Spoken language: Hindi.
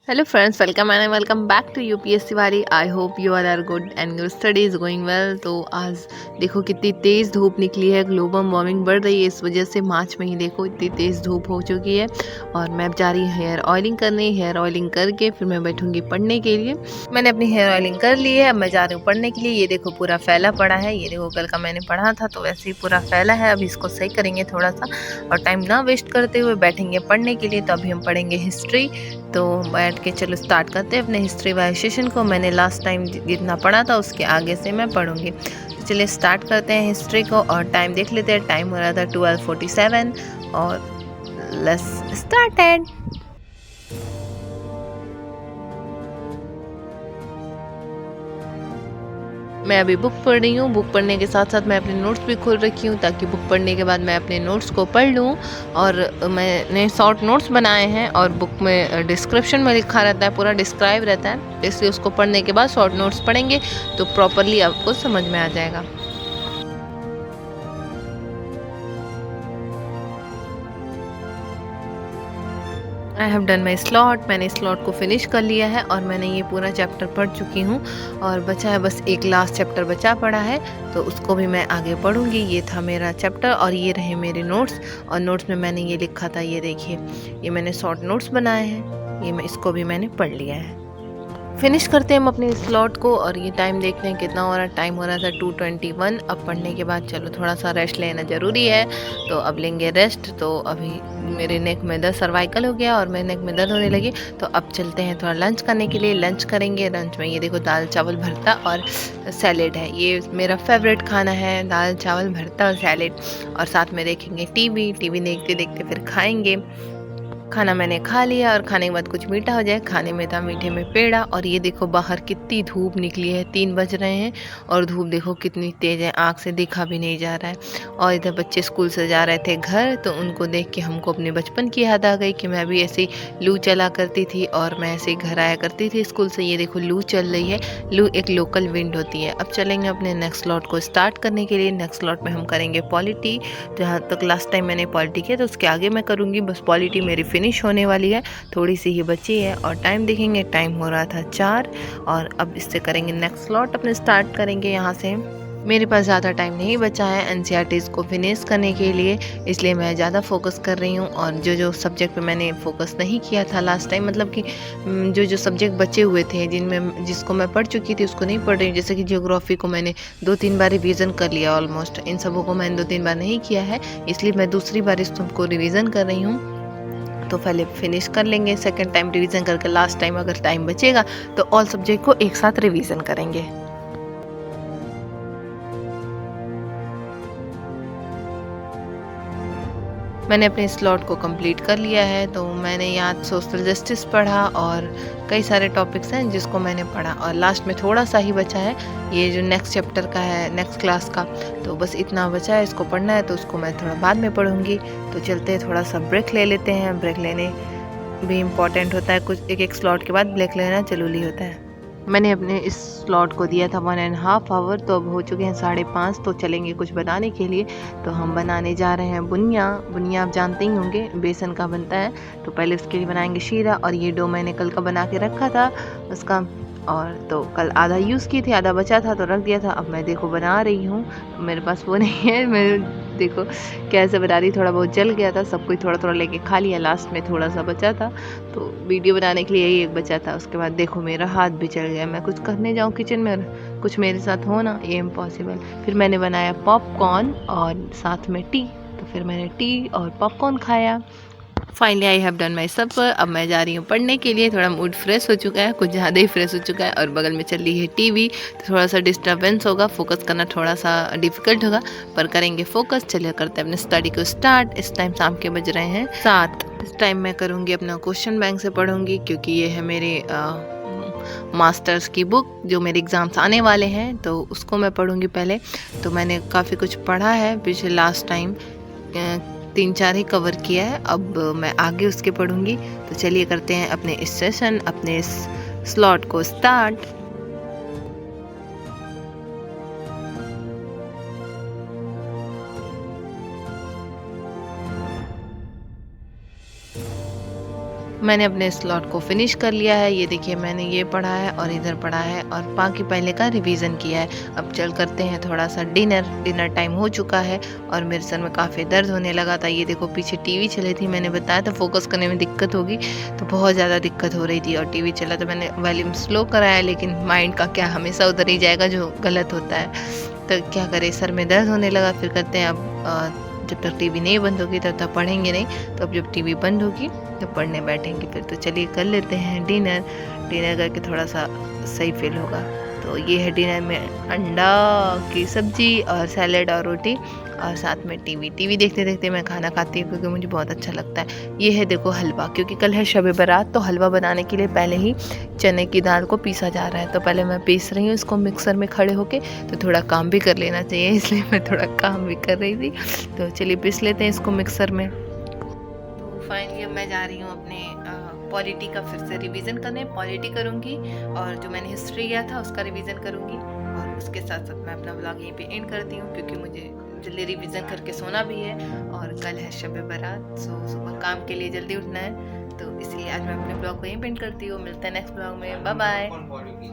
Hello friends, welcome and welcome back to UPSC वाली। I hope you are good and your study is going well. तो आज देखो कितनी तेज़ धूप निकली है, ग्लोबल वार्मिंग बढ़ रही है, इस वजह से मार्च में ही देखो इतनी तेज़ धूप हो चुकी है। और मैं अब जा रही हूँ हेयर ऑयलिंग करने। हेयर ऑयलिंग करके फिर मैं बैठूंगी पढ़ने के लिए। मैंने अपनी हेयर ऑयलिंग कर ली है, अब मैं जा रही हूँ पढ़ने के लिए। ये देखो पूरा फैला पड़ा है, ये देखो कल का मैंने पढ़ा था तो वैसे ही पूरा फैला है। अब इसको सही करेंगे थोड़ा सा और टाइम ना वेस्ट करते हुए बैठेंगे पढ़ने के लिए। तो अभी हम पढ़ेंगे हिस्ट्री। तो बैठ के चलो स्टार्ट करते हैं अपने हिस्ट्री वाले सेशन को। मैंने लास्ट टाइम जितना पढ़ा था उसके आगे से मैं पढ़ूंगी। तो चलिए स्टार्ट करते हैं हिस्ट्री को और टाइम देख लेते हैं। टाइम हो रहा था 12:47 और लेट्स स्टार्टेड। मैं अभी बुक पढ़ रही हूँ। बुक पढ़ने के साथ साथ मैं अपने नोट्स भी खोल रखी हूँ ताकि बुक पढ़ने के बाद मैं अपने नोट्स को पढ़ लूँ। और मैंने शॉर्ट नोट्स बनाए हैं और बुक में डिस्क्रिप्शन में लिखा रहता है, पूरा डिस्क्राइब रहता है, इसलिए उसको पढ़ने के बाद शॉर्ट नोट्स पढ़ेंगे तो प्रॉपरली आपको समझ में आ जाएगा। आई हैव डन माई स्लॉट। मैंने स्लॉट को फिनिश कर लिया है और मैंने ये पूरा चैप्टर पढ़ चुकी हूँ और बचा है बस एक लास्ट चैप्टर बचा पड़ा है, तो उसको भी मैं आगे पढ़ूंगी। ये था मेरा चैप्टर और ये रहे मेरे नोट्स। और नोट्स में मैंने ये लिखा था, ये देखिए, ये मैंने शॉर्ट नोट्स बनाए हैं, ये मैं इसको भी मैंने पढ़ लिया है। फिनिश करते हैं हम अपने स्लॉट को। और ये टाइम देखते हैं कितना हो रहा है। टाइम हो रहा था 2:21। अब पढ़ने के बाद चलो थोड़ा सा रेस्ट लेना ज़रूरी है, तो अब लेंगे रेस्ट। तो अभी मेरे नेक में दर्द, सर्वाइकल हो गया और मेरे नेक में दर्द होने लगी। तो अब चलते हैं थोड़ा लंच करने के लिए। लंच करेंगे। लंच में ये देखो दाल चावल भरता और सैलेड है। ये मेरा फेवरेट खाना है, दाल चावल भरता और सैलेड। और साथ में देखेंगे टीवी। टीवी देखते देखते फिर खाएंगे। खाना मैंने खा लिया और खाने के बाद कुछ मीठा हो जाए। खाने में था मीठे में पेड़ा। और ये देखो बाहर कितनी धूप निकली है, 3 बज रहे हैं और धूप देखो कितनी तेज़ है, आँख से देखा भी नहीं जा रहा है। और इधर बच्चे स्कूल से जा रहे थे घर, तो उनको देख के हमको अपने बचपन की याद आ गई कि मैं भी ऐसे ही लू चला करती थी और मैं ऐसे ही घर आया करती थी स्कूल से। ये देखो लू चल रही है। लू एक लोकल विंड होती है। अब चलेंगे अपने नेक्स्ट स्लॉट को स्टार्ट करने के लिए। नेक्स्ट स्लॉट में हम करेंगे पॉलिटी। जहाँ तक लास्ट टाइम मैंने पॉलिटी किया तो उसके आगे मैं करूँगी। बस पॉलिटी मेरी फिनिश होने वाली है, थोड़ी सी ही बची है। और टाइम देखेंगे, टाइम हो रहा था 4। और अब इससे करेंगे नेक्स्ट स्लॉट, अपने स्टार्ट करेंगे यहाँ से। मेरे पास ज़्यादा टाइम नहीं बचा है एनसीईआरटीज़ को फिनिश करने के लिए, इसलिए मैं ज़्यादा फोकस कर रही हूँ। और जो जो सब्जेक्ट पे मैंने फोकस नहीं किया था लास्ट टाइम, मतलब कि जो जो सब्जेक्ट बचे हुए थे जिसको मैं पढ़ चुकी थी उसको नहीं पढ़ रही हूँ। जैसे कि ज्योग्राफी को मैंने 2-3 बार रिवीजन कर लिया ऑलमोस्ट। इन सबों को मैंने 2-3 बार नहीं किया है, इसलिए मैं दूसरी बार इस सबको रिवीजन कर रही हूँ। तो पहले फिनिश कर लेंगे, सेकंड टाइम रिवीजन करके लास्ट टाइम अगर टाइम बचेगा तो ऑल सब्जेक्ट को एक साथ रिवीजन करेंगे। मैंने अपने स्लॉट को कंप्लीट कर लिया है। तो मैंने यहाँ सोशल जस्टिस पढ़ा और कई सारे टॉपिक्स हैं जिसको मैंने पढ़ा। और लास्ट में थोड़ा सा ही बचा है, ये जो नेक्स्ट चैप्टर का है, नेक्स्ट क्लास का, तो बस इतना बचा है, इसको पढ़ना है। तो उसको मैं थोड़ा बाद में पढ़ूंगी। तो चलते हैं, थोड़ा सा ब्रेक ले लेते हैं। ब्रेक लेने भी इम्पॉर्टेंट होता है, कुछ एक एक स्लॉट के बाद ब्रेक लेना जरूरी होता है। मैंने अपने इस स्लॉट को दिया था 1.5 आवर, तो अब हो चुके हैं 5:30। तो चलेंगे कुछ बनाने के लिए। तो हम बनाने जा रहे हैं बुनिया। बुनिया आप जानते ही होंगे, बेसन का बनता है। तो पहले उसके लिए बनाएंगे शीरा। और ये डो मैंने कल का बना के रखा था उसका। और तो कल आधा यूज़ की थी, आधा बचा था तो रख दिया था। अब मैं देखो बना रही हूँ, मेरे पास वो नहीं है। मैं देखो कैसे बना रही, थोड़ा बहुत जल गया था, सब कुछ थोड़ा थोड़ा लेके खा लिया, लास्ट में थोड़ा सा बचा था। तो वीडियो बनाने के लिए यही एक बचा था। उसके बाद देखो मेरा हाथ भी चल गया। मैं कुछ करने जाऊँ किचन में और कुछ मेरे साथ हो ना, ये इम्पॉसिबल। फिर मैंने बनाया पॉपकॉर्न और साथ में टी। तो फिर मैंने टी और पॉपकॉर्न खाया। Finally I have done my supper. अब मैं जा रही हूँ पढ़ने के लिए। थोड़ा मूड फ्रेश हो चुका है, कुछ ज़्यादा ही फ्रेश हो चुका है। और बगल में चल रही है टीवी, तो थोड़ा सा डिस्टर्बेंस होगा, फोकस करना थोड़ा सा डिफिकल्ट होगा, पर करेंगे फोकस। चलिए करते हैं अपने स्टडी को स्टार्ट। इस टाइम शाम के बज रहे हैं 7। इस टाइम मैं करूँगी अपना क्वेश्चन बैंक से पढ़ूंगी, क्योंकि ये है मेरे मास्टर्स की बुक, जो मेरे एग्ज़ाम्स आने वाले हैं, तो उसको मैं पढ़ूंगी पहले। तो मैंने काफ़ी कुछ पढ़ा है पिछले लास्ट टाइम, 3-4 ही कवर किया है। अब मैं आगे उसके पढ़ूंगी। तो चलिए करते हैं अपने इस सेशन, अपने इस स्लॉट को स्टार्ट। मैंने अपने स्लॉट को फिनिश कर लिया है। ये देखिए मैंने ये पढ़ा है और इधर पढ़ा है और बाकी पहले का रिवीजन किया है। अब चल करते हैं थोड़ा सा डिनर टाइम हो चुका है और मेरे सर में काफ़ी दर्द होने लगा था। ये देखो पीछे टीवी चली थी, मैंने बताया था फोकस करने में दिक्कत होगी, तो बहुत ज़्यादा दिक्कत हो रही थी और टीवी चला तो मैंने वॉल्यूम स्लो कराया, लेकिन माइंड का क्या हमेशा उधर ही जाएगा जो गलत होता है। तो क्या करें, सर में दर्द होने लगा। फिर करते हैं अब जब तक टीवी नहीं बंद होगी तब तक पढ़ेंगे नहीं, तो अब जब टीवी बंद होगी तो पढ़ने बैठेंगे फिर। तो चलिए कर लेते हैं डिनर करके थोड़ा सा सही फील होगा। तो ये है डिनर में अंडा की सब्जी और सैलेड और रोटी और साथ में टीवी देखते देखते मैं खाना खाती हूँ क्योंकि मुझे बहुत अच्छा लगता है। ये है देखो हलवा, क्योंकि कल है शब बारात, तो हलवा बनाने के लिए पहले ही चने की दाल को पीसा जा रहा है। तो पहले मैं पीस रही हूँ इसको मिक्सर में खड़े होके, तो थोड़ा काम भी कर लेना चाहिए, इसलिए मैं थोड़ा काम भी कर रही थी। तो चलिए पीस लेते हैं इसको मिक्सर में। तो फाइनली अब मैं जा रही हूँ अपने पॉलिटी का फिर से रिवीजन करने। पॉलिटी करूँगी और जो मैंने हिस्ट्री किया था उसका रिवीजन करूँगी, और उसके साथ साथ मैं अपना व्लॉग यहीं पे एंड करती हूँ क्योंकि मुझे जल्दी रिवीजन करके सोना भी है और कल है शब बारात। सो सुबह काम के लिए जल्दी उठना है, तो इसलिए आज मैं अपने ब्लॉग को यहीं पे एंड करती हूँ। मिलते हैं नेक्स्ट ब्लॉग में, बाय बाय।